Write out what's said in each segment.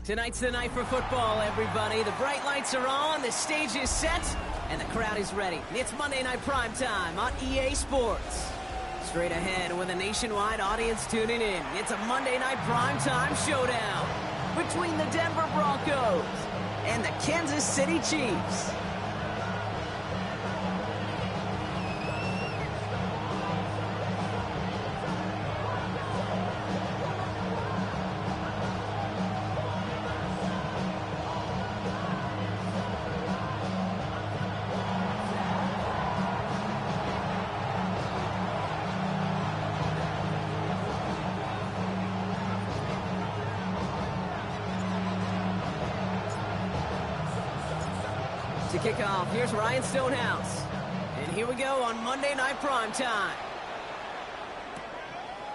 Tonight's the night for football, everybody. The bright lights are on, the stage is set, and the crowd is ready. It's Monday Night Prime Time on EA Sports. Straight ahead with a nationwide audience tuning in, it's a Monday Night Prime Time showdown between the Denver Broncos and the Kansas City Chiefs. To kick off, here's Ryan Stonehouse. And here we go on Monday Night Prime Time.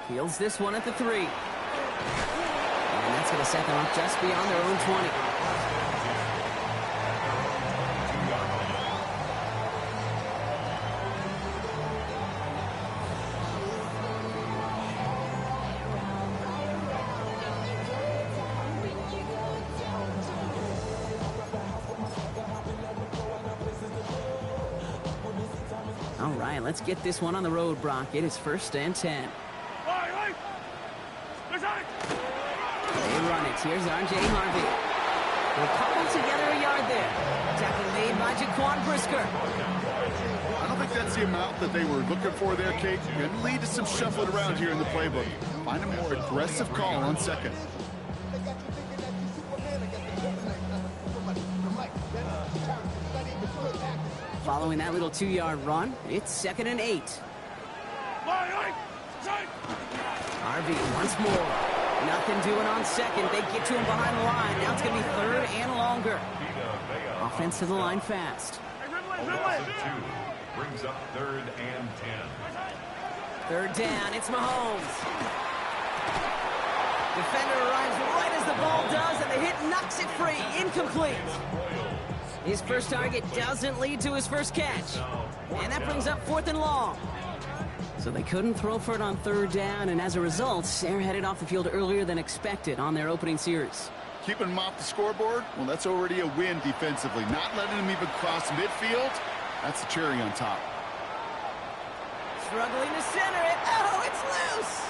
Fields this one at the 3. And that's going to set them up just beyond their own 20. All right, let's get this one on the road, Brock. It is 1st and 10. They run it. Here's R.J. Harvey. They'll couple together a yard there. Tackle made by Jaquan Brisker. I don't think that's the amount that they were looking for there, Kate. It could lead to some shuffling around here in the playbook. Find a more aggressive call on 2nd. Following that little 2-yard run, it's 2nd and 8. Harvey once more. Nothing doing on 2nd. They get to him behind the line. Now it's going to be 3rd and longer. Offense to the line fast. Brings up 3rd and 10. 3rd down. It's Mahomes. Defender arrives right as the ball does, and the hit knocks it free. Incomplete. His first target doesn't lead to his first catch. And that brings up 4th and long. So they couldn't throw for it on 3rd down, and as a result, they're headed off the field earlier than expected on their opening series. Keeping them off the scoreboard? Well, that's already a win defensively. Not letting them even cross midfield, that's the cherry on top. Struggling to center it. Oh, it's loose.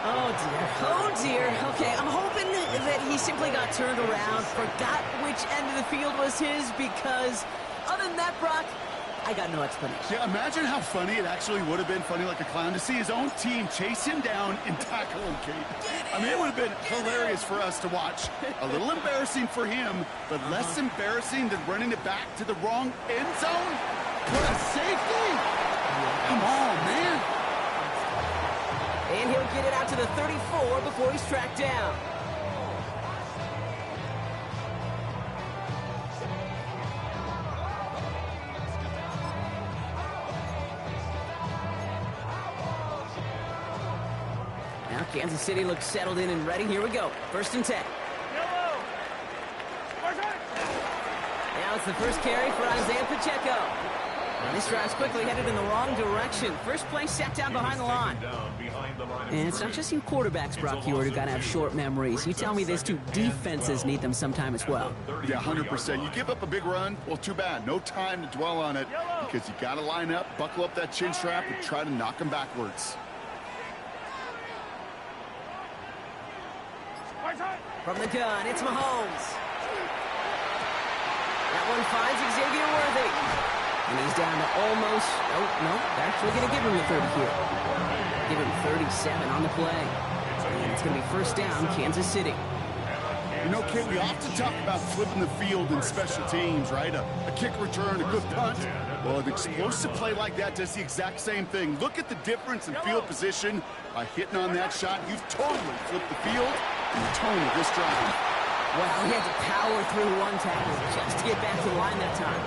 Oh, dear. Oh, dear. Okay, I'm hoping that he simply got turned around, forgot which end of the field was his, because other than that, Brock, I got no explanation. Yeah, imagine how funny it actually would have been, funny like a clown, to see his own team chase him down and tackle him, Kate. I mean, it would have been hilarious for us to watch. A little embarrassing for him, but less embarrassing than running it back to the wrong end zone. What a safety! Come on, man. And he'll get it out to the 34 before he's tracked down. Now Kansas City looks settled in and ready. Here we go. 1st and 10. Now it's the first carry for Isaiah Pacheco. And this drive's quickly headed in the wrong direction. First play set down behind the line. And it's not just you quarterbacks, Brock Huard, who got to have short memories. You tell me this too, defenses need them sometime as well. Yeah, 100%. You give up a big run, well, too bad. No time to dwell on it because you got to line up, buckle up that chin strap, and try to knock them backwards. From the gun, it's Mahomes. That one finds Xavier Worthy. And he's down to almost, oh, no, they're actually going to give him the 30 here. Give him 37 on the play. And it's going to be first down, Kansas City. You know, Kate, we often talk about flipping the field in special teams, right? A kick return, a good punt. Well, an explosive play like that does the exact same thing. Look at the difference in field position. By hitting on that shot, you've totally flipped the field and the tone of this drive. Well, he had to power through one tackle just to get back to the line that time.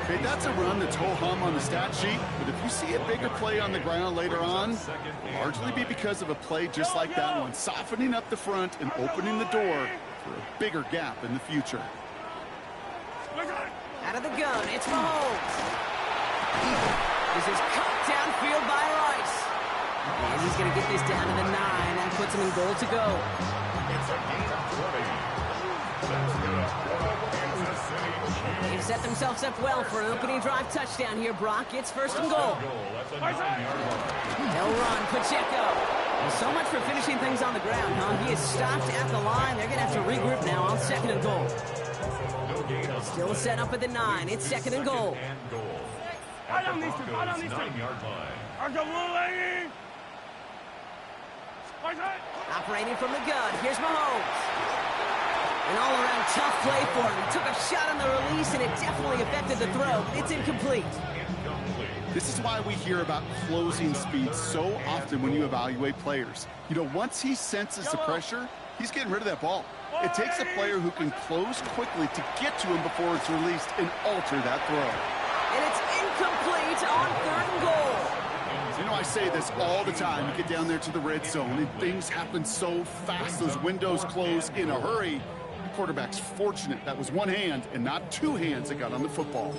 Okay, that's a run that's ho-hum on the stat sheet, but if you see a bigger play on the ground later on, it'll largely be because of a play just like that one, softening up the front and opening the door for a bigger gap in the future. Out of the gun, it's Mahomes. This is cut downfield by Rice. And he's going to get this down to the 9. That puts him in goal to go. They've set themselves up well for an opening drive touchdown here, Brock. It's first and goal. They'll run, Pacheco. Well, so much for finishing things on the ground, huh? He is stopped at the line. They're going to have to regroup now on second and goal. Still set up at the 9. It's second and goal. Operating from the gun. Here's Mahomes. An all-around tough play for him. He took a shot on the release, and it definitely affected the throw. It's incomplete. This is why we hear about closing speed so often when you evaluate players. You know, once he senses the pressure, he's getting rid of that ball. It takes a player who can close quickly to get to him before it's released and alter that throw. And it's incomplete on third and goal. You know, I say this all the time. You get down there to the red zone, and things happen so fast. Those windows close in a hurry. The quarterback's fortunate that was one hand and not two hands that got on the football.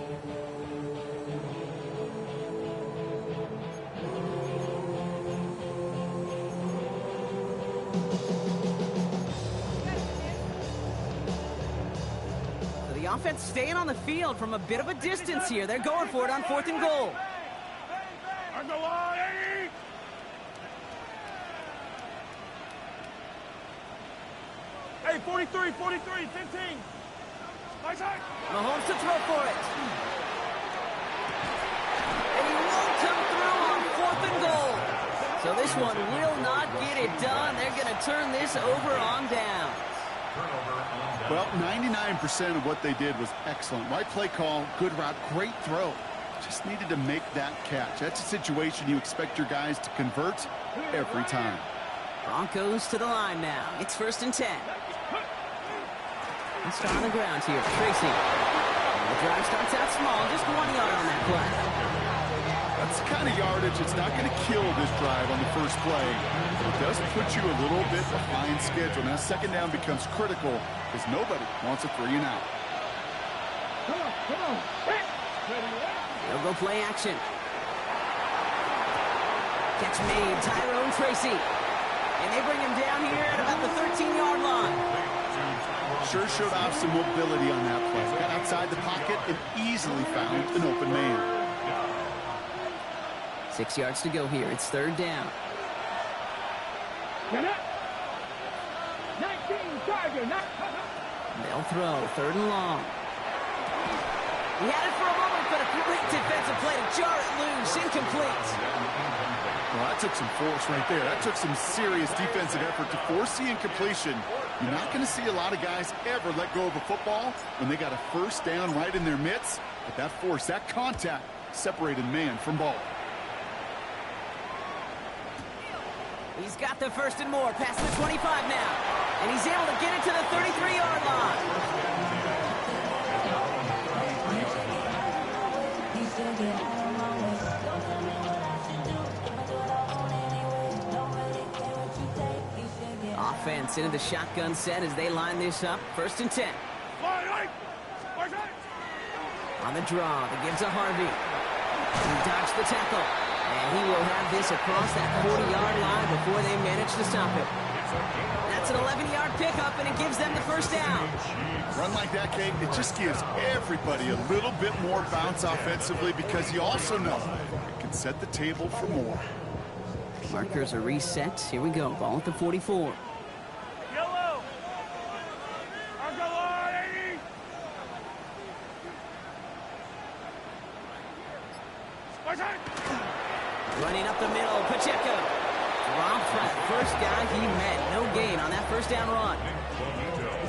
The offense staying on the field from a bit of a distance here. They're going for it on fourth and goal. Hey, 43, 15. Mahomes to throw for it. And he won't come through on fourth and goal. So this one will not get it done. They're going to turn this over on down. Well, 99% of what they did was excellent. Right play call, good route, great throw. Just needed to make that catch. That's a situation you expect your guys to convert every time. Broncos to the line now. It's first and 10. Let's start on the ground here. Tracy. The drive starts out small, just 1 yard on that play. That's the kind of yardage it's not going to kill this drive on the first play. It does put you a little bit behind schedule. Now second down becomes critical because nobody wants a 3 and out. Come on. They'll go play action. Catch made, Tyrone Tracy. And they bring him down here at about the 13-yard line. Sure showed off some mobility on that play. Got outside the pocket and easily found an open man. 6 yards to go here. It's third down. 19, Tiger. They'll throw. Third and long. He had it for a moment, but a great defensive play to jar it loose. Incomplete. Well, that took some force right there. That took some serious defensive effort to force the incompletion. You're not going to see a lot of guys ever let go of a football when they got a first down right in their midst. But that force, that contact, separated man from ball. He's got the first and more, past the 25 now. And he's able to get it to the 33-yard line. Offense into the shotgun set as they line this up. First and 10. On the draw, that gives a Harvey. He dodged the tackle. And he will have this across that 40-yard line before they manage to stop it. That's an 11-yard pickup, and it gives them the first down. Run like that, Kate, it just gives everybody a little bit more bounce offensively because you also know it can set the table for more. Markers are reset. Here we go. Ball at the 44. Yellow. first guy he met. No gain on that first down run.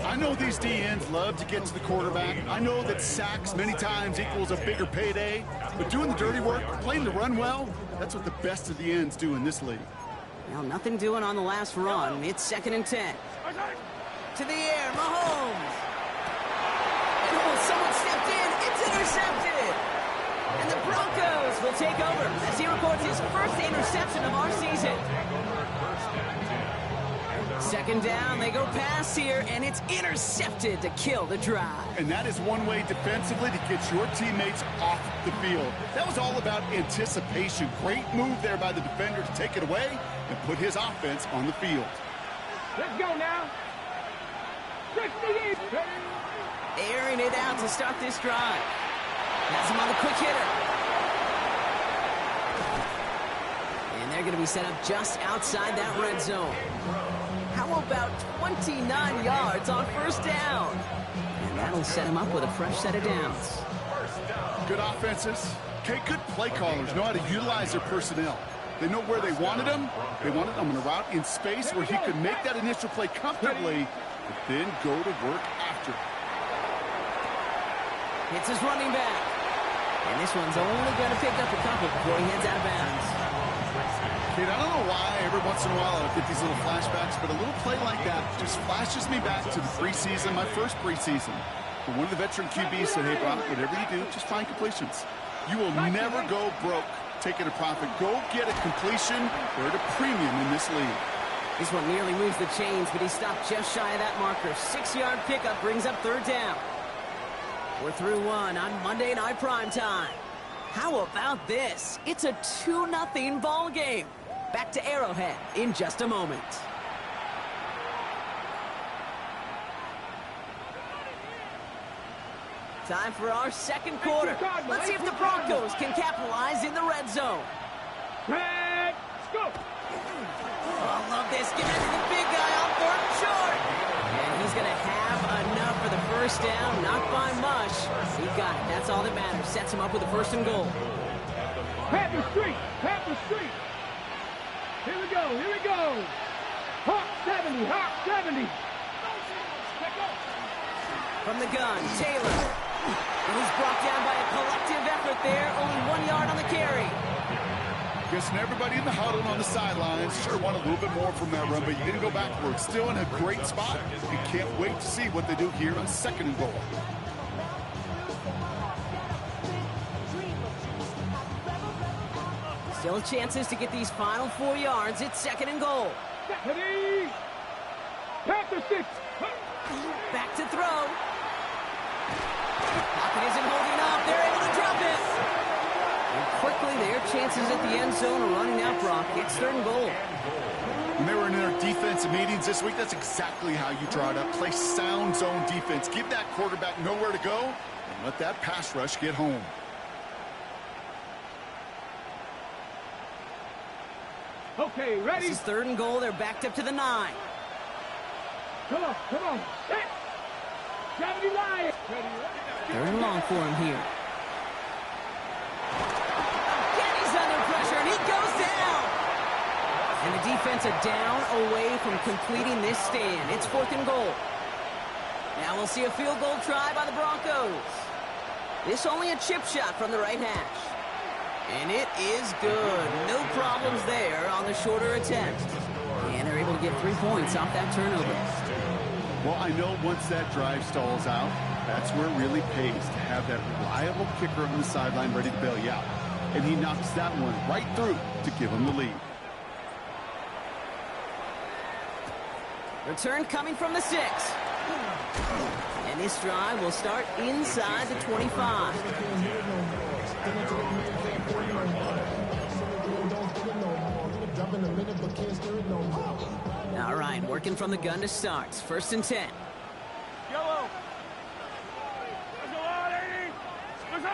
I know these DNs love to get to the quarterback. I know that sacks many times equals a bigger payday. But doing the dirty work, playing the run well, that's what the best of the ends do in this league. Well, nothing doing on the last run. It's 2nd and 10. To the air, Mahomes. Oh, someone stepped in. It's intercepted. And the Broncos will take over as he records his first interception of our season. 2nd down, they go pass here, and it's intercepted to kill the drive. And that is one way defensively to get your teammates off the field. That was all about anticipation. Great move there by the defender to take it away and put his offense on the field. Let's go now. 60. Airing it out to start this drive. Has him on the quick hitter. And they're going to be set up just outside that red zone. How about 29 yards on first down? And that'll set him up with a fresh set of downs. Good offenses. Okay, good play callers know how to utilize their personnel. They know where they wanted him. They wanted him in a route in space where he could make that initial play comfortably, but then go to work after. It's his running back. And this one's only going to pick up a couple before he heads out of bounds. Kid, I don't know why every once in a while I'll get these little flashbacks, but a little play like that just flashes me back to the preseason, my first preseason. But one of the veteran QBs said, hey, Brock, whatever you do, just find completions. You will never go broke taking a profit. Go get a completion. They're at a premium in this league. This one nearly moves the chains, but he stopped just shy of that marker. 6-yard pickup brings up 3rd down. We're through one on Monday Night Primetime. How about this? It's a 2-0 ball game. Back to Arrowhead in just a moment. Time for our 2nd quarter. Let's see if the Broncos can capitalize in the red zone. Let's go. Oh, I love this. Give it to the big guy on 4th short. And he's going to have enough for the first down. Not by much. He got it. That's all that matters. Sets him up with a 1st and goal. Panther Street. Panther Street. Here we go. Here we go. Hawk 70. Hawk 70. From the gun, Taylor. And he's brought down by a collective effort there. Only 1 yard on the carry. Guessing everybody in the huddle and on the sidelines sure want a little bit more from that run, but you didn't go backwards. Still in a great spot. You can't wait to see what they do here on 2nd and goal. Still chances to get these final 4 yards. It's 2nd and goal. Ready. Panther 6. Back to throw. Pocket isn't holding up. They're able to drop it. And quickly, their chances at the end zone are running out, Brock. It's 3rd and goal. When they were in their defensive meetings this week, that's exactly how you draw it up. Play sound zone defense. Give that quarterback nowhere to go and let that pass rush get home. Okay, ready. This is 3rd and goal. They're backed up to the 9. Come on, come on. Set. 70 line. 3rd and long for him here. Again, he's under pressure, and he goes down. And the defense are down away from completing this stand. It's 4th and goal. Now we'll see a field goal try by the Broncos. This only a chip shot from the right hash. And it is good. No problems there on the shorter attempt. And they're able to get 3 points off that turnover. Well, I know once that drive stalls out, that's where it really pays to have that reliable kicker on the sideline ready to bail you out. And he knocks that one right through to give him the lead. Return coming from the 6. And this drive will start inside the 25. All right, working from the gun to start. 1st and 10. Yellow. Let's go out, 80. Let's go.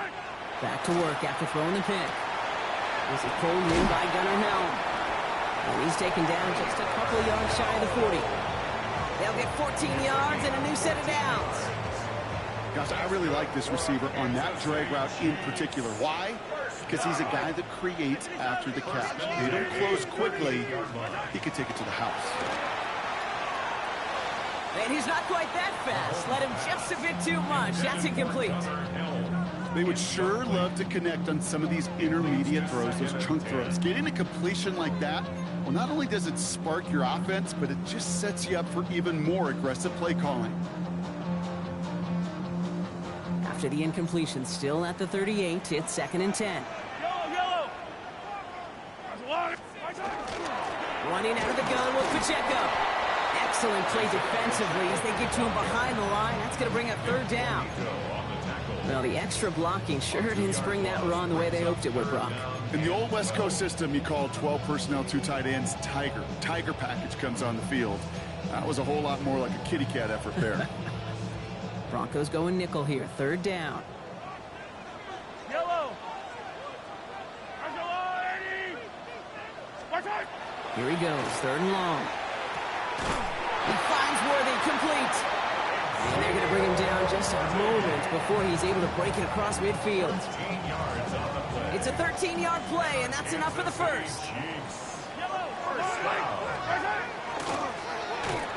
Back to work after throwing the pick. This is pulled in by Gunnar Helm. And he's taken down just a couple of yards shy of the 40. They'll get 14 yards and a new set of downs. Gosh, I really like this receiver on that drag route in particular. Why? because he's a guy that creates after the catch. They don't close quickly. He could take it to the house. And he's not quite that fast. Let him just a bit too much. That's incomplete. They would sure love to connect on some of these intermediate throws, those chunk throws. Getting a completion like that, well, not only does it spark your offense, but it just sets you up for even more aggressive play calling. After the incompletion, still at the 38, it's 2nd and 10. Running out of the gun with Pacheco. Excellent play defensively as they get to him behind the line. That's going to bring up 3rd down. Well, the extra blocking sure didn't spring that run the way they hoped it would, Brock. In the old West Coast system, you call 12 personnel, 2 tight ends, Tiger. Tiger package comes on the field. That was a whole lot more like a kitty cat effort there. Broncos going nickel here, 3rd down. Here he goes, 3rd and long. He finds Worthy, complete. And they're going to bring him down just a moment before he's able to break it across midfield. It's a 13-yard play, and that's enough for the first.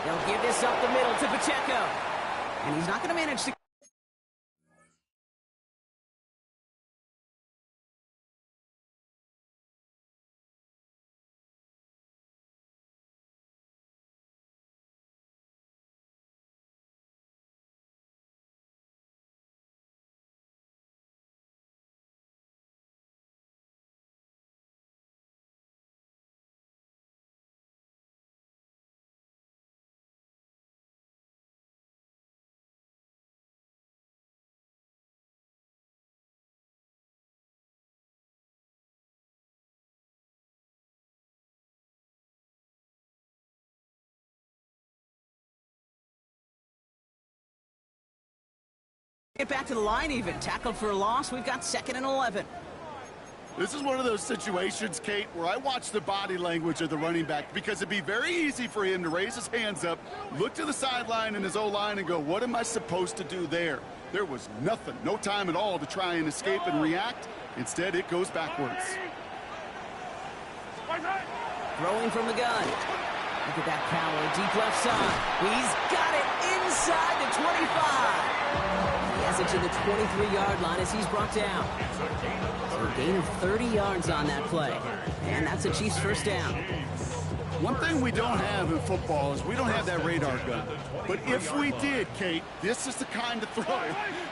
They'll give this up the middle to Pacheco. And he's not going to manage to... Get back to the line even. Tackled for a loss. We've got 2nd and 11. This is one of those situations, Kate, where I watch the body language of the running back because it'd be very easy for him to raise his hands up, look to the sideline and his O-line and go, what am I supposed to do there? There was nothing, no time at all to try and escape and react. Instead, it goes backwards. Throwing from the gun. Look at that power, deep left side. He's got it inside the 25. He has it to the 23-yard line as he's brought down. So a gain of 30 yards on that play. And that's the Chiefs' first down. One thing we don't have in football is we don't have that radar gun. But if we did, Kate, this is the kind of throw,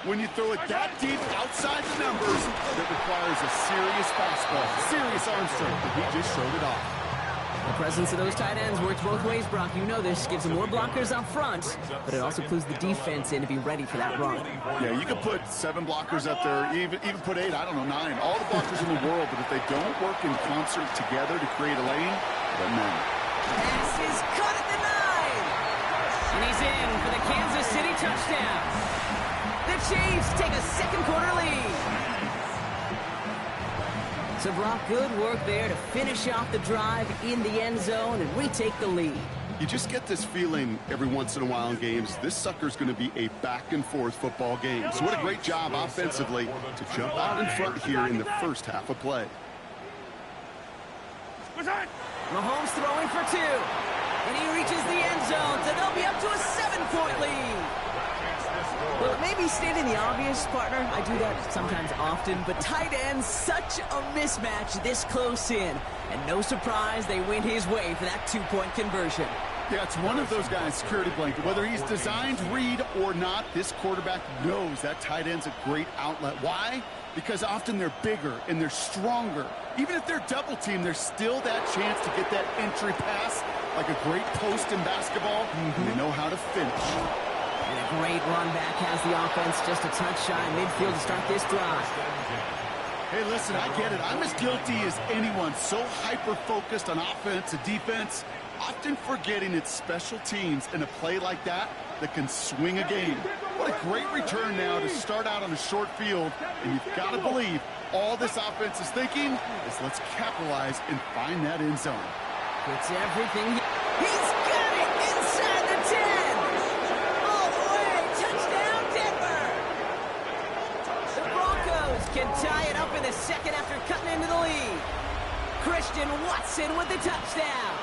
when you throw it that deep outside the numbers, that requires a serious fastball, serious arm strength, and he just showed it off. The presence of those tight ends works both ways, Brock. You know this. Gives them more blockers up front, but it also clues the defense in to be ready for that run. Yeah, you could put 7 blockers up there, even put 8, I don't know, 9. All the blockers in the world, but if they don't work in concert together to create a lane, then none. Pass is cut at the 9. And he's in for the Kansas City touchdown. The Chiefs take a second quarter lead. So, Brock, good work there to finish off the drive in the end zone and retake the lead. You just get this feeling every once in a while in games, this sucker's going to be a back-and-forth football game. So what a great job offensively to jump out in front here in the first half of play. Mahomes throwing for 2. And he reaches the end zone, so they'll be up to a 7-point lead. Well, it may be stating the obvious, partner. I do that sometimes often, but tight ends, such a mismatch this close in. And no surprise, they win his way for that 2-point conversion. Yeah, it's one of those guys, security blanket. Whether he's designed read or not, this quarterback knows that tight end's a great outlet. Why? Because often they're bigger and they're stronger. Even if they're double teamed, there's still that chance to get that entry pass, like a great post in basketball. And they know how to finish. And a great run back has the offense just a touch shy midfield to start this drive. Hey, listen, I get it. I'm as guilty as anyone. So hyper-focused on offense and defense, often forgetting it's special teams in a play like that that can swing a game. What a great return now to start out on a short field. And you've got to believe all this offense is thinking is let's capitalize and find that end zone. Puts everything. He's got it inside the 10. All the way. Touchdown, Denver. The Broncos can tie it up in the second after cutting into the lead. Christian Watson with the touchdown.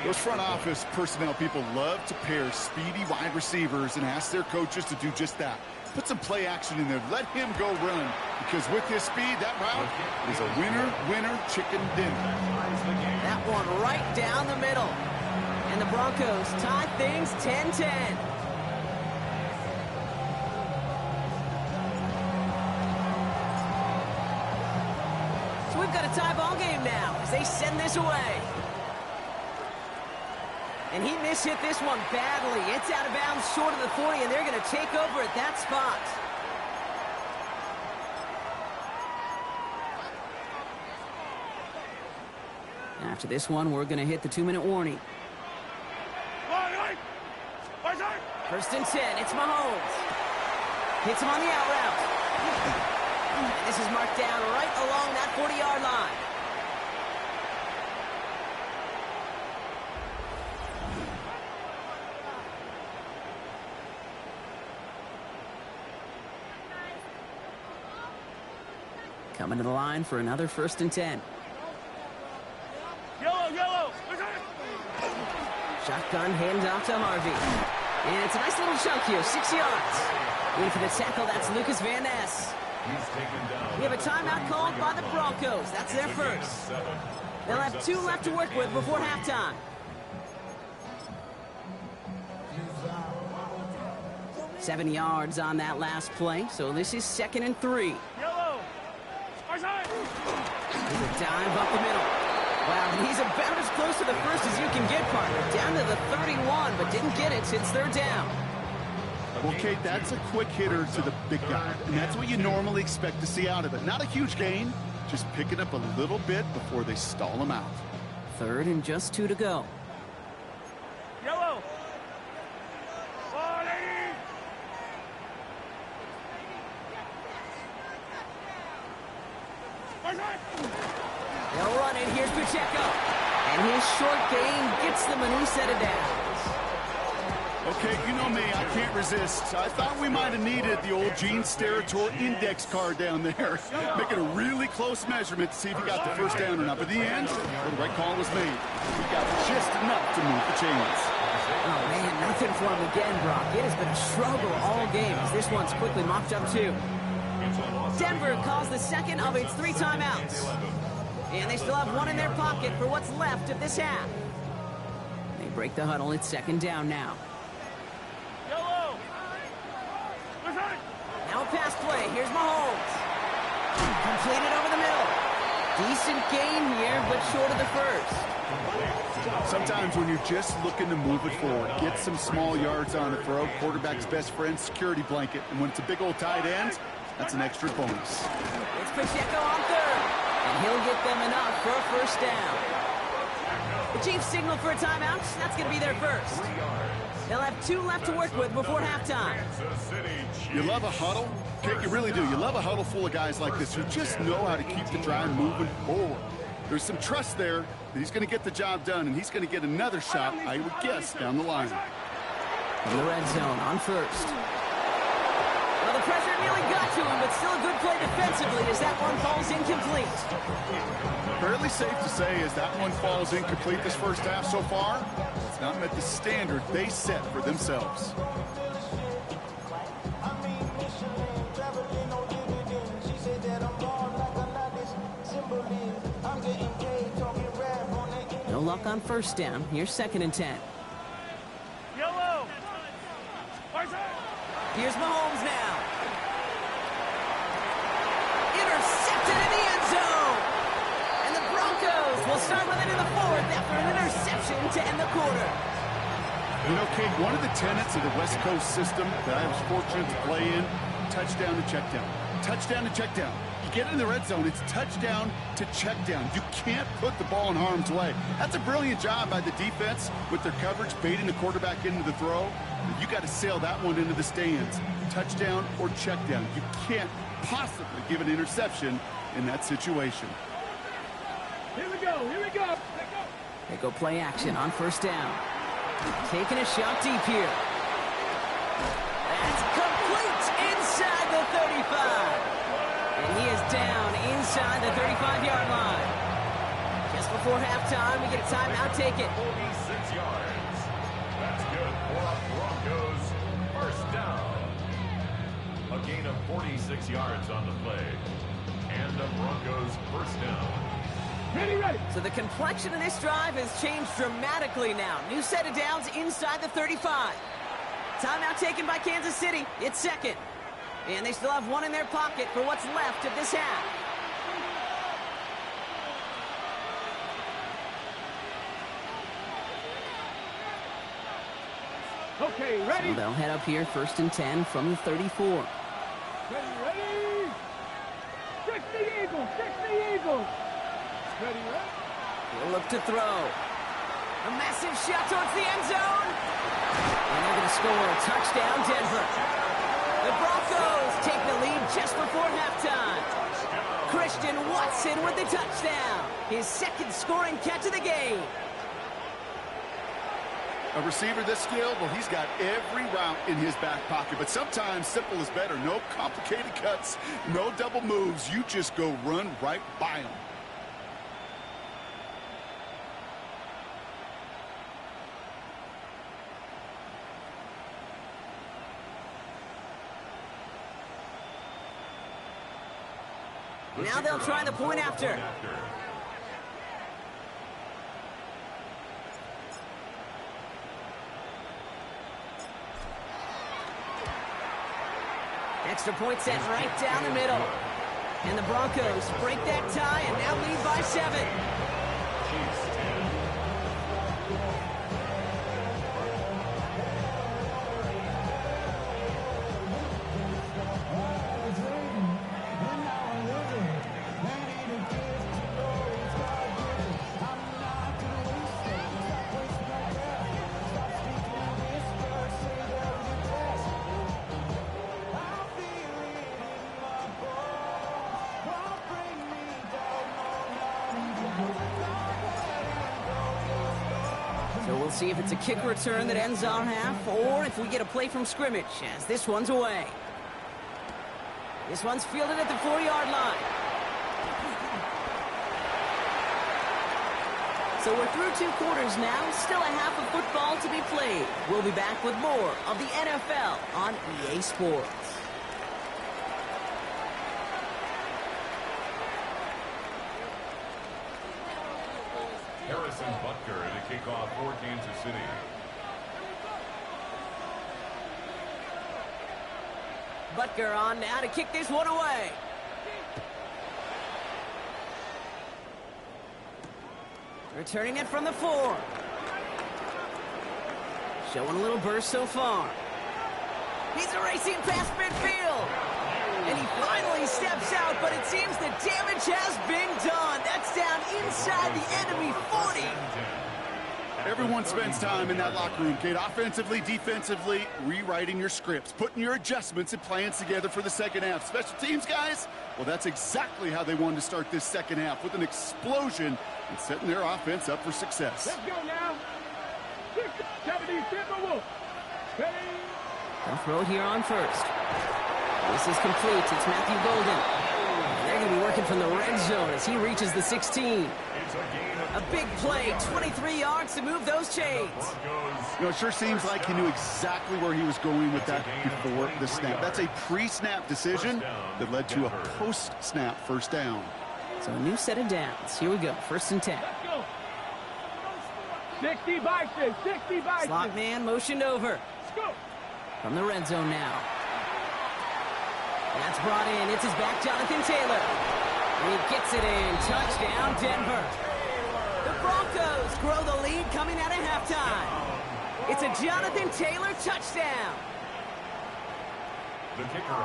Those front office personnel people love to pair speedy wide receivers and ask their coaches to do just that. Put some play action in there. Let him go run. Because with his speed, that route is a winner, chicken dinner. That one right down the middle. And the Broncos tie things 10-10. So we've got a tie ball game now as they send this away. And he mishit this one badly. It's out of bounds short of the 40, and they're going to take over at that spot. After this one, we're going to hit the 2-minute warning. First and 10, it's Mahomes. Hits him on the out route. And this is marked down right along that 40-yard line. Coming to the line for another first and 10. Yellow. Shotgun handoff to Harvey. And it's a nice little chunk here, 6 yards. In for the tackle, that's Lucas Van Ness. We have a timeout called by the Broncos. That's their first. They'll have 2 left to work with before halftime. Seven yards on that last play, so this is 2nd and 3. Yellow. There's a dive up the middle. Wow, he's about as close to the first as you can get, partner. Down to the 31, but didn't get it since they're down. Well, Kate, that's a quick hitter to the big guy, and that's what you normally expect to see out of it. Not a huge gain, just picking up a little bit before they stall him out. 3rd and just 2 to go. Yellow. They'll run it. Here's Pacheco. And his short gain gets them a new set of downs. Okay, you know me, I can't resist. I thought we might have needed the old Gene Steratore index card down there. Making a really close measurement to see if he got the first down or not. But in the end, the right call was made. He got just enough to move the chains. Oh, man, nothing for him again, Brock. It has been a struggle all game as this one's quickly mopped up, too. Denver calls the second of its 3 timeouts. And they still have 1 in their pocket for what's left of this half. They break the huddle. It's 2nd down now. Yellow. Now a pass play. Here's Mahomes. Completed over the middle. Decent gain here, but short of the first. Sometimes when you're just looking to move it forward, get some small yards on the throw, quarterback's best friend, security blanket. And when it's a big old tight end, that's an extra bonus. It's Pacheco on 3rd. And he'll get them enough for a first down. The Chiefs signal for a timeout. That's going to be their first. They'll have 2 left to work with before halftime. You love a huddle? Okay, you really do. You love a huddle full of guys like this who just know how to keep the drive moving forward. There's some trust there that he's going to get the job done, and he's going to get another shot, I would guess, down the line. In the red zone on first. Well, the pressure nearly got to him, but still a good play defensively as that one falls incomplete. Fairly safe to say as that one falls incomplete this first half so far, it's not met the standard they set for themselves. No luck on first down. Here's 2nd and 10. Yellow. Here's Mahomes now. Intercepted in the end zone. And the Broncos will start with it in the 4th after an interception to end the quarter. You know, Kate, one of the tenets of the West Coast system that I was fortunate to play in, touchdown to check down. Touchdown to check down. You get in the red zone, it's touchdown to check down. You can't put the ball in harm's way. That's a brilliant job by the defense with their coverage, baiting the quarterback into the throw. But you got to sail that one into the stands. Touchdown or check down. You can't possibly give an interception in that situation. Here we go. They go play action on first down. Taking a shot deep here. That's complete inside the the 35. And he is down inside the 35-yard line. Just before halftime, we get a timeout. Take it. 46 yards. That's good for Broncos. First down. A gain of 46 yards on the play. And the Broncos first down. Ready. So the complexion of this drive has changed dramatically now. New set of downs inside the 35. Timeout taken by Kansas City. It's second. And they still have one in their pocket for what's left of this half. Okay, ready. So they'll head up here, 1st and 10 from the 34. Ready. Fix the Eagles. Ready. He'll look to throw. A massive shot towards the end zone. And they're going to score. Touchdown, Denver. The Broncos take the lead just before halftime. Christian Watson with the touchdown. His second scoring catch of the game. A receiver this skilled, well, he's got every route in his back pocket. But sometimes simple is better. No complicated cuts, no double moves. You just go run right by him. Now they'll try the point after. Extra point set right down the middle. And the Broncos break that tie and now lead by 7. So we'll see if it's a kick return that ends our half, or if we get a play from scrimmage, as this one's away. This one's fielded at the 4-yard line. So we're through 2 quarters now, still a half of football to be played. We'll be back with more of the NFL on EA Sports. Harrison Butker to kick off for Kansas City. Butker on now to kick this one away. Returning it from the 4. Showing a little burst so far. He's racing past midfield. And he finally steps out, but it seems the damage has been done. That's down inside the enemy 40. Everyone spends time in that locker room, Kate. Offensively, defensively, rewriting your scripts, putting your adjustments and plans together for the second half. Special teams, guys, well, that's exactly how they wanted to start this second half, with an explosion and setting their offense up for success. Let's go now. 70 Timberwolves. Ready. They'll throw it here on first. This is complete. It's Matthew Golden. They're going to be working from the red zone as he reaches the 16. A big play, 23 yards to move those chains. You know, it sure seems like he knew exactly where he was going with that before the snap. That's a pre-snap decision that led to a post-snap first down. So a new set of downs. Here we go, 1st and 10. Let's go. 60 Bison. 60 Bison. Slot man motioned over. Let's go. From the red zone now. That's brought in. It's his back, Jonathan Taylor. And he gets it in. Touchdown, Denver. The Broncos grow the lead coming out of halftime. It's a Jonathan Taylor touchdown.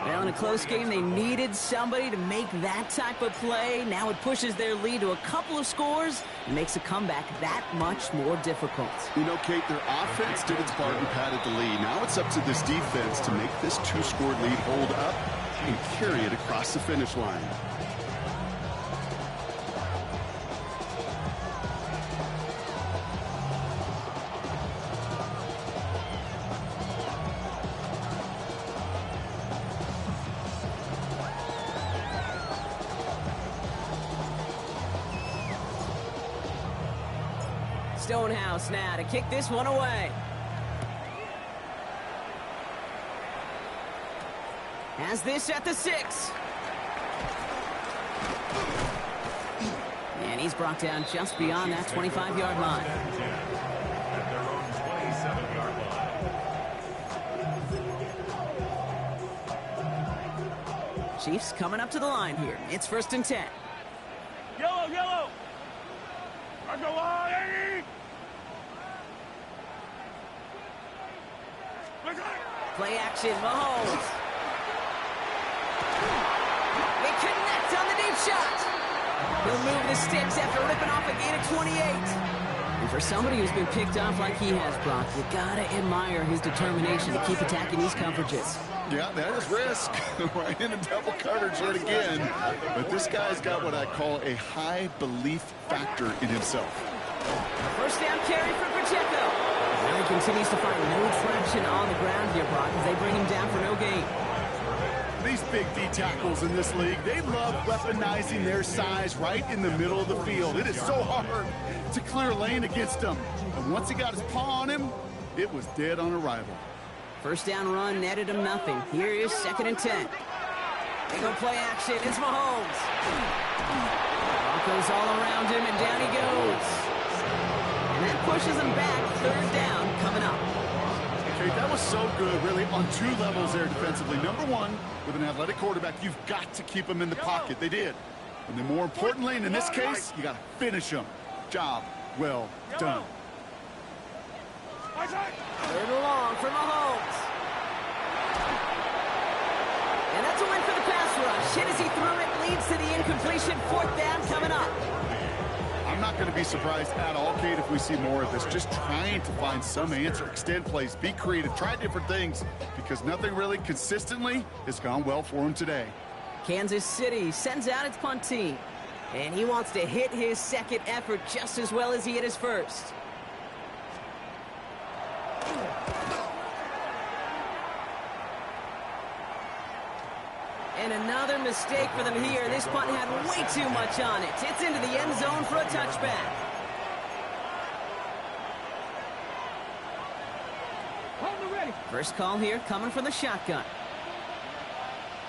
Now in a close game, they needed somebody to make that type of play. Now it pushes their lead to a couple of scores and makes a comeback that much more difficult. You know, Kate, their offense did its part and padded the lead. Now it's up to this defense to make this 2-score lead hold up and carry it across the finish line. Stonehouse now to kick this one away. Has this at the 6. And he's brought down just beyond that 25-yard line. At their own 27-yard line. Chiefs coming up to the line here. It's 1st and 10. Yellow, yellow. I go on, Eddie. Play action, Mahomes. They connect on the deep shot. He'll move the sticks after ripping off a gain of 28. And for somebody who's been picked off like he has, Brock, you gotta admire his determination to keep attacking these coverages. Yeah, that is risk. Right into double coverage yet again. But this guy's got what I call a high belief factor in himself. First down carry for Pacheco. Now he continues to find no traction on the ground here, Brock, as they bring him down for no gain. These big D tackles in this league, they love weaponizing their size right in the middle of the field. It is so hard to clear lane against them. And once he got his paw on him, it was dead on arrival. First down run netted him nothing. Here is 2nd and 10. They go play action. It's Mahomes. Broncos all around him, and down he goes. And that pushes him back. 3rd down coming up. Okay, that was so good, really, on 2 levels there defensively. Number 1, with an athletic quarterback, you've got to keep him in the pocket. They did. And then more importantly, and in this case, you got to finish him. Job well done. 3rd and long for Mahomes. And that's a win for the pass rush. Hit as he threw it, leads to the incompletion. 4th down coming up. I'm not going to be surprised at all, Kate, if we see more of this. Just trying to find some answer, extend plays, be creative, try different things, because nothing really consistently has gone well for him today. Kansas City sends out its punt team. And he wants to hit his 2nd effort just as well as he hit his 1st. And another mistake for them here. This punt had way too much on it. It's into the end zone for a touchback. Hold it ready. First call here coming from the shotgun.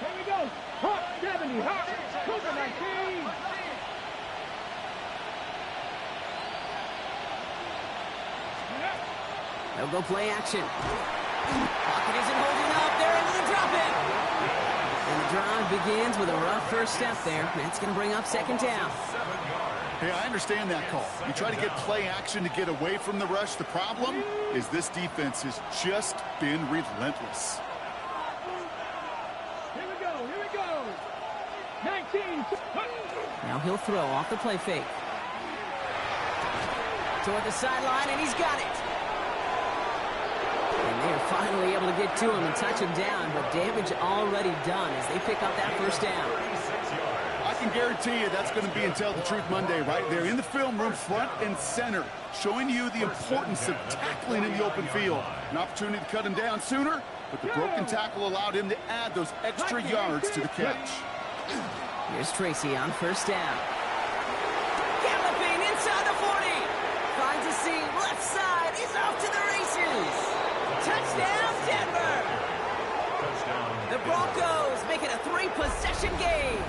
Here we go. Hawk 70. Hawk. Cooper 19. They'll go play action. Pocket isn't holding up. They're able to drop it. And the drive begins with a rough first step there. That's going to bring up 2nd down. Hey, I understand that call. You try to get play action to get away from the rush. The problem is this defense has just been relentless. Here we go. Here we go. 19. Now he'll throw off the play fake. Toward the sideline, and he's got it. And they're finally able to get to him and touch him down, but damage already done as they pick up that 1st down. I can guarantee you that's going to be in Tell the Truth Monday right there in the film room, front and center, showing you the importance of tackling in the open field. An opportunity to cut him down sooner, but the broken tackle allowed him to add those extra yards to the catch. Here's Tracy on 1st down. Galloping inside the 40. Finds a seam, left side, is off to the races. Touchdown, Denver. Touchdown. The Broncos make it a 3-possession game.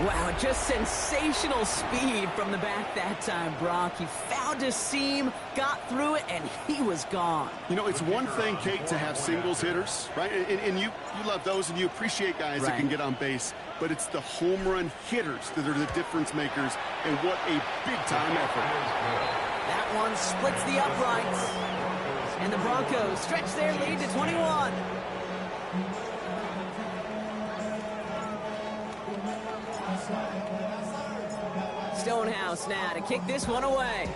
Wow, just sensational speed from the back that time, Brock. He found a seam, got through it, and he was gone. You know, it's one thing, Kate, to have singles hitters, right? And you love those, and you appreciate guys that can get on base. But it's the home run hitters that are the difference makers, and what a big-time effort. That one splits the uprights. And the Broncos stretch their lead to 21. Stonehouse now to kick this one away.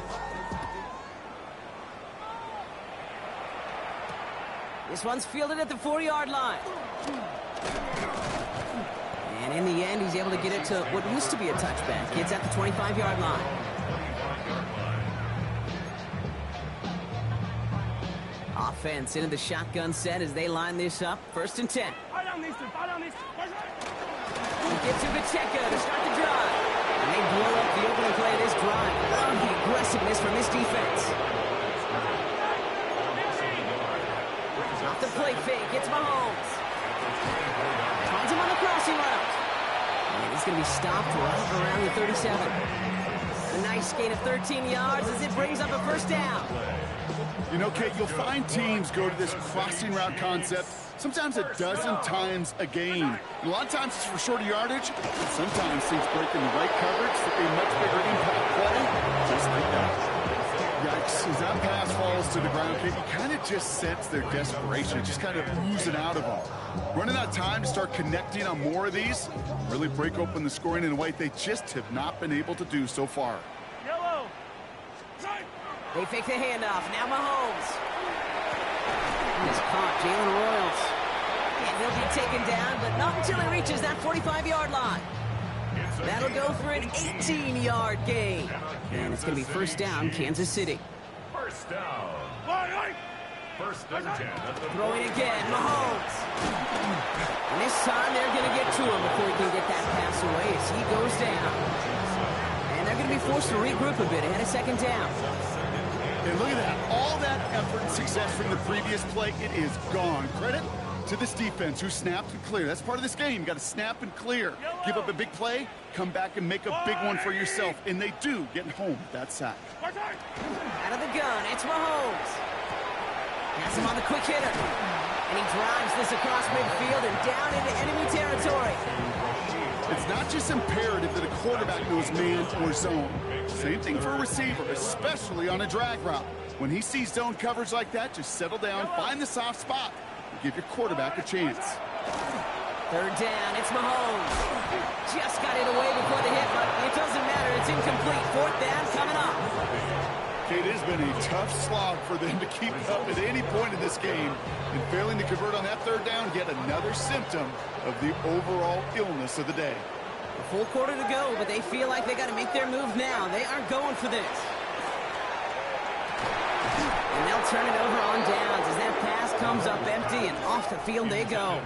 This one's fielded at the 4-yard line. And in the end, he's able to get it to what used to be a touchback. It's at the 25-yard line. Offense into the shotgun set as they line this up. 1st and 10. He gets to Pacheco to start the drive. And they blow up the opening play of this drive. pass from this defense. Off the play fake, it's Mahomes. Finds him on the crossing route. And he's going to be stopped right around the 37. A nice gain of 13 yards as it brings up a first down. You know, Kate, you'll find teams go to this crossing route concept sometimes a dozen times a game. And a lot of times it's for shorter yardage, but sometimes teams break in the right coverage for a much bigger impact play, just like that. Yikes, as that pass falls to the ground, Kate, you kind of just sense their desperation, just kind of oozing out of them. Running out of time to start connecting on more of these, really break open the scoring in a way they just have not been able to do so far. Yellow. They fake the handoff. Now Mahomes. He's caught. Jalen Royals. And he'll be taken down, but not until he reaches that 45-yard line. That'll go for an 18-yard gain. And it's going to be first down, Kansas City. First down. First and 10. Throwing again, Mahomes. And this time they're going to get to him before he can get that pass away as he goes down. And they're going to be forced to regroup a bit ahead of second down. And look at that. All that effort and success from the previous play, it is gone. Credit to this defense who snapped and cleared. That's part of this game. You got to snap and clear. Give up a big play, come back and make a big one for yourself. And they do get home with that sack. Out of the gun, it's Mahomes. Has him on the quick hitter. And he drives this across midfield and down into enemy territory. It's not just imperative that a quarterback knows man or zone. Same thing for a receiver, especially on a drag route. When he sees zone coverage like that, just settle down, find the soft spot, and give your quarterback a chance. Third down, it's Mahomes. Just got it away before the hit, but it doesn't matter. It's incomplete. Fourth down coming up. It has been a tough slog for them to keep up at any point in this game. And failing to convert on that third down, yet another symptom of the overall illness of the day. A full quarter to go, but they feel like they got to make their move now. They aren't going for this. And they'll turn it over on downs as that pass comes up empty and off the field they go.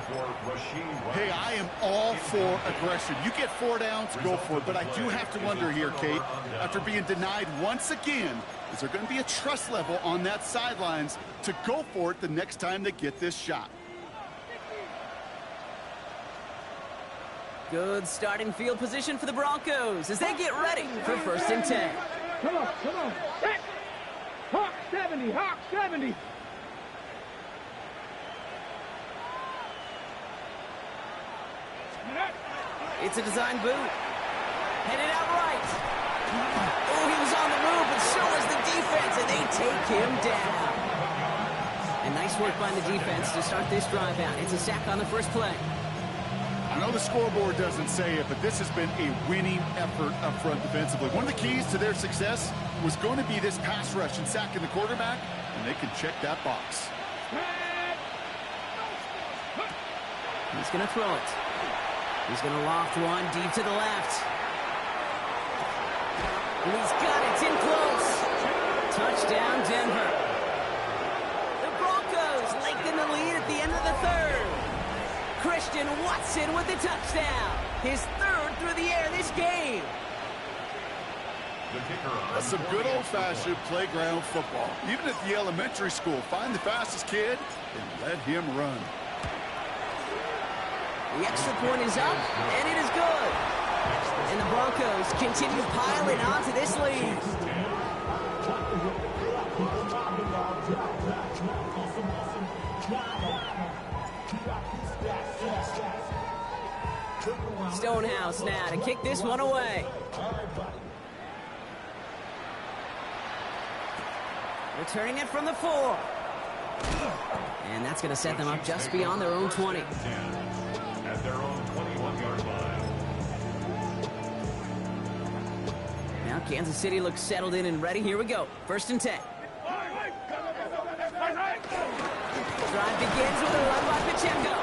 Hey, I am all for aggression. You get 4 downs, go for it. But I do have to wonder here, Kate, after being denied once again, is there going to be a trust level on that sidelines to go for it the next time they get this shot? Good starting field position for the Broncos as they get ready for first and 10. Come on. Back. Hawk 70, Hawk 70. It's a design boot. Headed out right. Oh, he was on the move, but so was the defense, and they take him down. And nice work by the defense to start this drive out. It's a sack on the first play. I know the scoreboard doesn't say it, but this has been a winning effort up front defensively. One of the keys to their success was going to be this pass rush and sacking the quarterback, and they can check that box. He's going to throw it. He's going to loft one deep to the left. And he's got it. It's in close. Touchdown, Denver. The Broncos lengthen the lead at the end of the third. Christian Watson with the touchdown. His third through the air this game. That's some good old-fashioned playground football. Even at the elementary school, find the fastest kid and let him run. The extra point is up, and it is good. And the Broncos continue piling onto this lead. Stonehouse now to kick this one away. Returning it from the 4. And that's going to set them up just beyond their own 20. At their own 21-yard line. Now Kansas City looks settled in and ready. Here we go. First and 10. Drive begins with a run by Pacheco.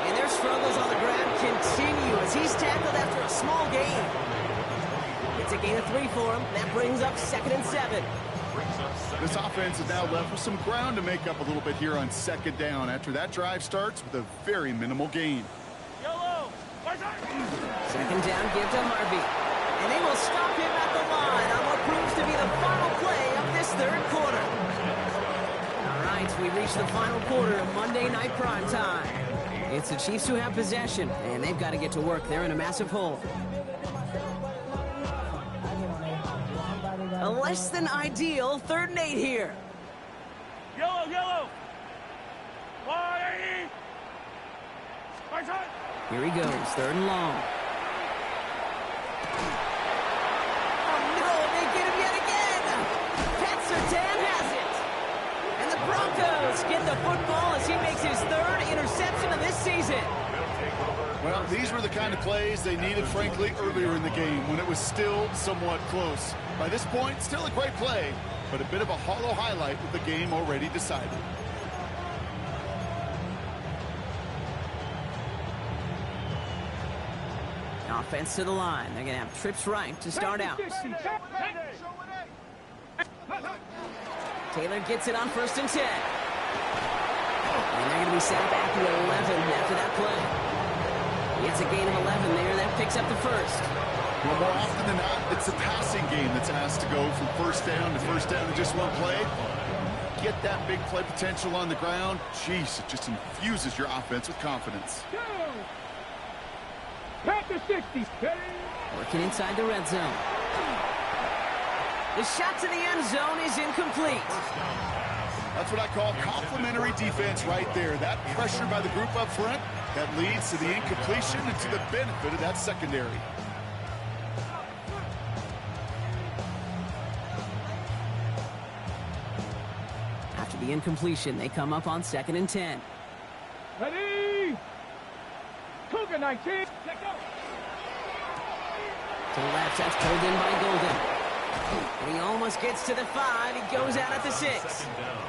And their struggles on the ground continue as he's tackled after a small gain. It's a gain of 3 for him. That brings up 2nd and 7. This offense is now left with some ground to make up a little bit here on 2nd down after that drive starts with a very minimal gain. 2nd down, give to Harvey. And they will stop him at the line on what proves to be the final play of third quarter. All right, we reach the final quarter of Monday Night Primetime. It's the Chiefs who have possession, and they've got to get to work. They're in a massive hole. A less than ideal 3rd and 8 here. Yellow, yellow. Here he goes, 3rd and long. Oh no, they get him yet again. Pat Surtain has it. And the Broncos get the football as he makes his 3rd interception of this season. Well, these were the kind of plays they needed, frankly, earlier in the game when it was still somewhat close. By this point, still a great play, but a bit of a hollow highlight with the game already decided. Offense to the line. They're going to have trips right to start out. Taylor gets it on 1st and 10. And they're going to be set back to 11 after that play. It's a gain of 11 there. That picks up the 1st. Well, more often than not, it's the passing game that's asked to go from 1st down to 1st down in just one play. Get that big play potential on the ground. Jeez, it just infuses your offense with confidence. Panther 60. Working inside the red zone. The shot to the end zone is incomplete. That's what I call complimentary defense right there. That pressure by the group up front, that leads to the incompletion and to the benefit of that secondary. After the incompletion, they come up on 2nd and 10. Ready? Cougar 19. Let go. To the left, that's pulled in by Golden. And he almost gets to the 5. He goes out at the 6. 2nd down.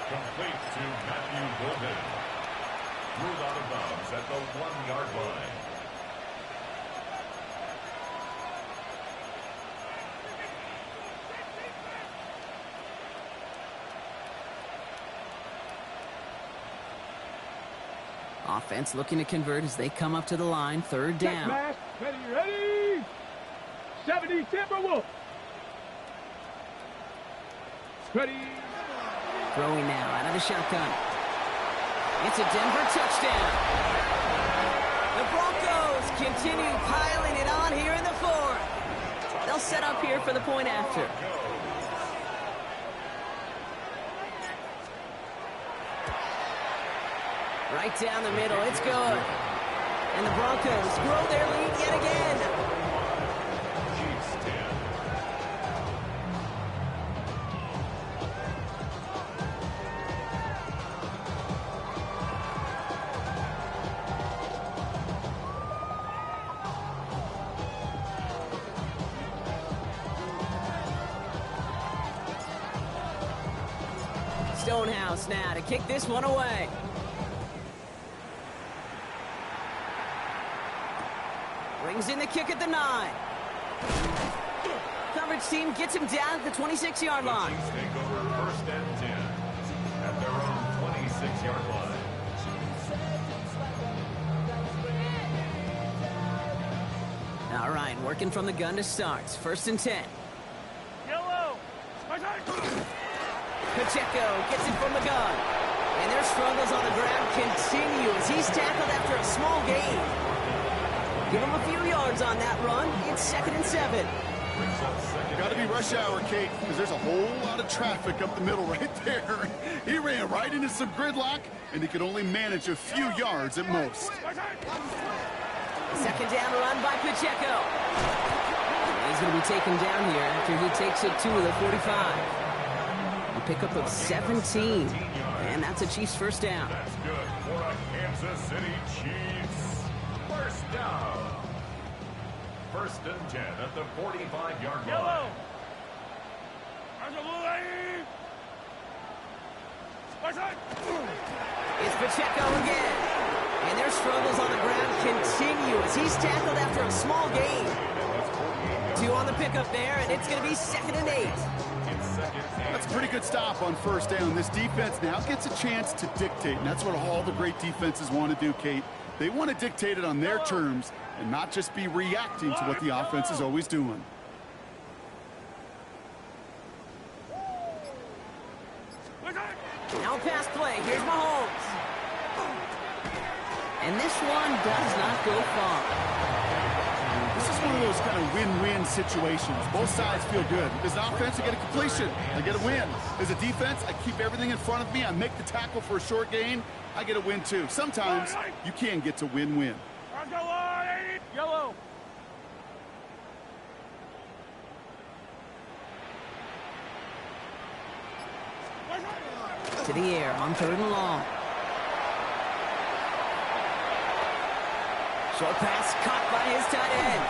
Complete to Matthew Golden. Ruled out of bounds at the 1-yard line. Offense looking to convert as they come up to the line. 3rd down. Ready, ready. 70 Timberwolves. Ready. Throwing now out of the shotgun. It's a Denver touchdown. The Broncos continue piling it on here in the 4th. They'll set up here for the point after. Right down the middle, it's good. And the Broncos grow their lead yet again. Chiefs 10. Stonehouse now to kick this one away. Brings in the kick at the 9. Coverage team gets him down at the 26-yard line. Chiefs take over 1st and 10 at their own 26-yard line. All right, working from the gun to start. 1st and 10. Yellow. Pacheco gets it from the gun. And their struggles on the ground continue as he's tackled after a small gain. Give him a few yards on that run. It's 2nd and 7. Got to be rush hour, Kate, because there's a whole lot of traffic up the middle right there. He ran right into some gridlock, and he could only manage a few yards at most. 2nd down run by Pacheco. He's going to be taken down here after he takes it to the 45. A pickup of 17. And that's a Chiefs 1st down. That's good for a Kansas City Chiefs 1st down. 1st and 10 at the 45-yard line. It's Pacheco again. And their struggles on the ground continue as he's tackled after a small gain. 2 on the pickup there, and it's going to be 2nd and 8. That's a pretty good stop on 1st down. This defense now gets a chance to dictate, and that's what all the great defenses want to do, Kate. They want to dictate it on their terms and not just be reacting to what the offense is always doing. Now a pass play. Here's Mahomes. And this one does not go far. This is one of those kind of win-win situations. Both sides feel good. As an offense, I get a completion. I get a win. As a defense, I keep everything in front of me. I make the tackle for a short gain. I get a win, too. Sometimes you can get to win-win. Yellow. To the air on 3rd and long. Short pass caught by his tight end.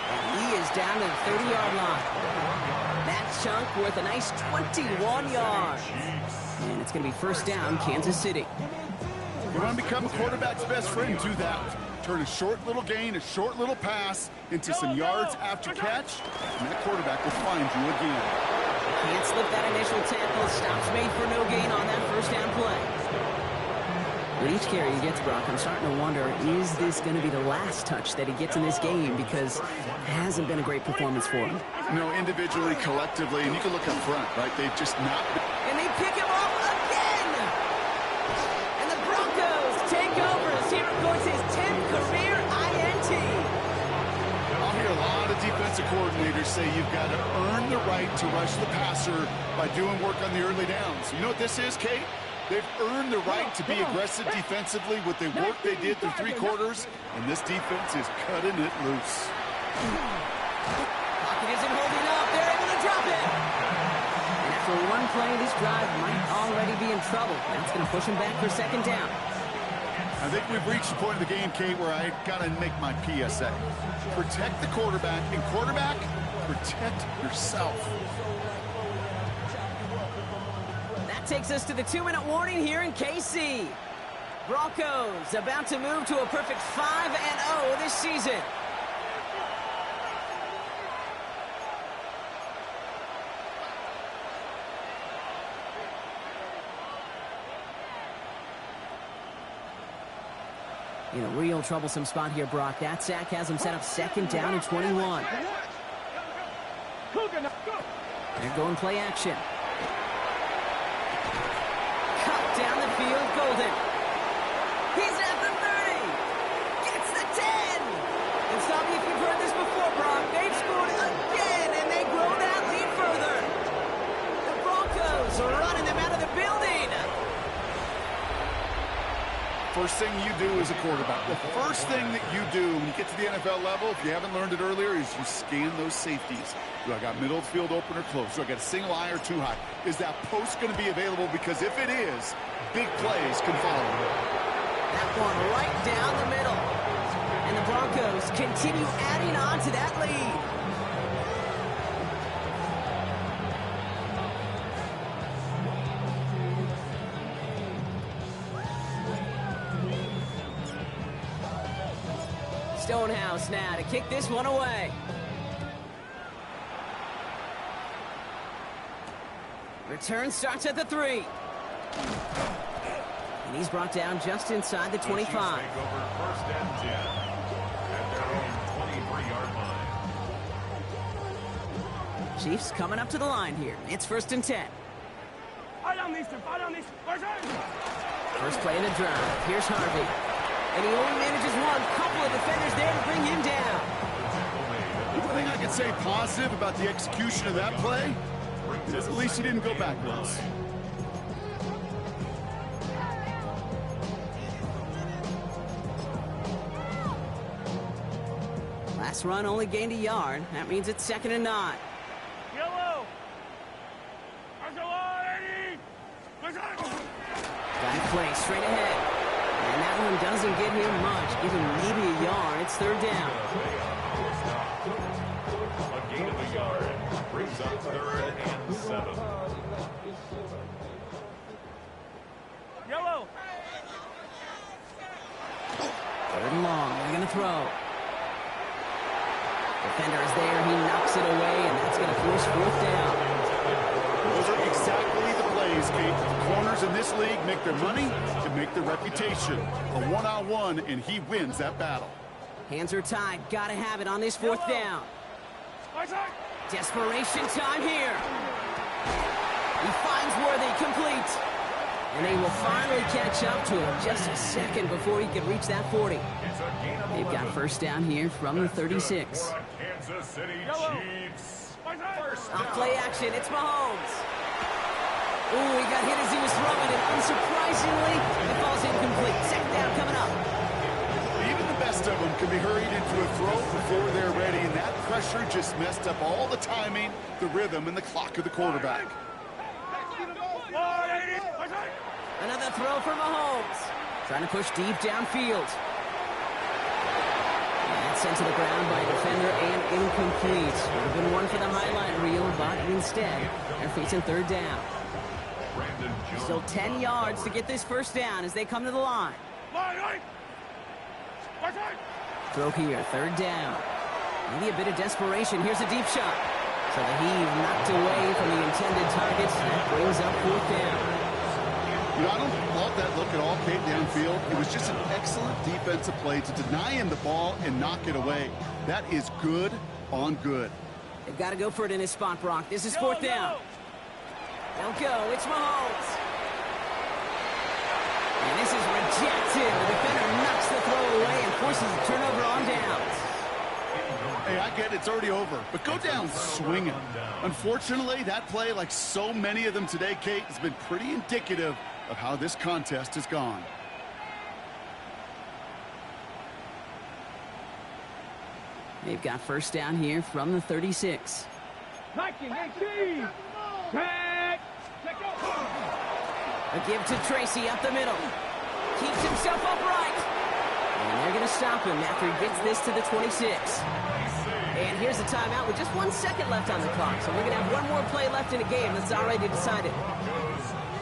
And he is down to the 30-yard line. That chunk worth a nice 21 yards. And it's going to be first down, Kansas City. You want to become a quarterback's best friend, do that. Turn a short little gain, a short little pass into some yards after catch, and that quarterback will find you again. Can't slip that initial tackle. Stops made for no gain on that first down play. With each carry he gets, Brock, I'm starting to wonder, is this going to be the last touch that he gets in this game? Because it hasn't been a great performance for him. You know, individually, collectively, and you can look up front, right? They've just not been... And they pick him up again! And the Broncos take over as he records his 10th career INT. I'll hear a lot of defensive coordinators say you've got to earn the right to rush the passer by doing work on the early downs. You know what this is, Kate? They've earned the right to be aggressive defensively with the work they did through 3 quarters, and this defense is cutting it loose. Pocket isn't holding up. They're able to drop it. And after one play, this drive might already be in trouble. That's going to push him back for second down. I think we've reached the point of the game, Kate, where I got to make my PSA. Protect the quarterback, and quarterback, protect yourself. That takes us to the 2-minute warning here in KC. Broncos about to move to a perfect 5-0 this season. In a real troublesome spot here, Brock. That sack has him set up second down and 21. They're going play action. Cut down the field, Golden. He's at the 30. Gets the 10. And stop me if you've heard this before, Brock. They've scored again, and they grow that lead further. The Broncos are running them out of the building. First thing you do as a quarterback, the first thing that you do when you get to the NFL level, if you haven't learned it earlier, is you scan those safeties. Do I got middle of the field open or close? Do I got a single eye or too high? Is that post going to be available? Because if it is, big plays can follow. That one right down the middle. And the Broncos continue adding on to that lead. Stonehouse now to kick this one away. Return starts at the 3. And he's brought down just inside the 25. Chiefs take over first and 10 at their own 23-yard line. Chiefs coming up to the line here. It's first and 10. First play in a drive. Here's Harvey. And he only manages one. Couple of defenders there to bring him down. One thing I can say positive about the execution of that play is at least he didn't go backwards. Last run only gained a yard. That means it's 2nd and 9. Yellow. Back play straight ahead. And that one doesn't get him much. Give him maybe a yard. It's 3rd down. A gain of a yard brings up 3rd and 7. Yellow. 3rd and long. They're going to throw. Defender is there. He knocks it away, and that's going to force 4th down. Those are exactly the plays, Kate. The corners in this league make their money to make their reputation. A one-on-one, and he wins that battle. Hands are tied. Got to have it on this 4th down. Desperation time here. He finds Worthy, complete. And they will finally catch up to him just a second before he can reach that 40. They've got first down here from the 36. Kansas City Chiefs. Off play action, it's Mahomes. Ooh, he got hit as he was throwing, and unsurprisingly, it falls incomplete. Second down coming up. Even the best of them can be hurried into a throw before they're ready, and that pressure just messed up all the timing, the rhythm, and the clock of the quarterback. Another throw for Mahomes. Trying to push deep downfield. And sent to the ground by a defender and incomplete. Would have been one for the highlight reel, but instead, they're facing third down. Still 10 yards to get this first down as they come to the line. Throw here, third down. Maybe a bit of desperation. Here's a deep shot. So the heave knocked away from the intended targets. That brings up fourth down. You know, I don't love that look at all, Kate, downfield. It was just an excellent defensive play to deny him the ball and knock it away. That is good on good. They've got to go for it in his spot, Brock. This is fourth down. They'll go. It's Mahomes. And this is rejected. The defender knocks the throw away and forces a turnover on downs. Hey, I get it. It's already over. But go down swinging. Unfortunately, that play, like so many of them today, Kate, has been pretty indicative of how this contest has gone. They've got first down here from the 36. Liking 18. Tag. A give to Tracy up the middle. Keeps himself upright. And they're going to stop him after he gets this to the 26. And here's a timeout with just 1 second left on the clock. So we're going to have one more play left in the game that's already decided.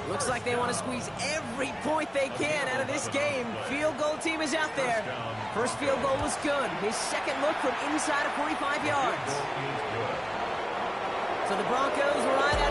Looks like they want to squeeze every point they can out of this game. Field goal team is out there. First field goal was good. His second look from inside of 45 yards. So the Broncos right at it.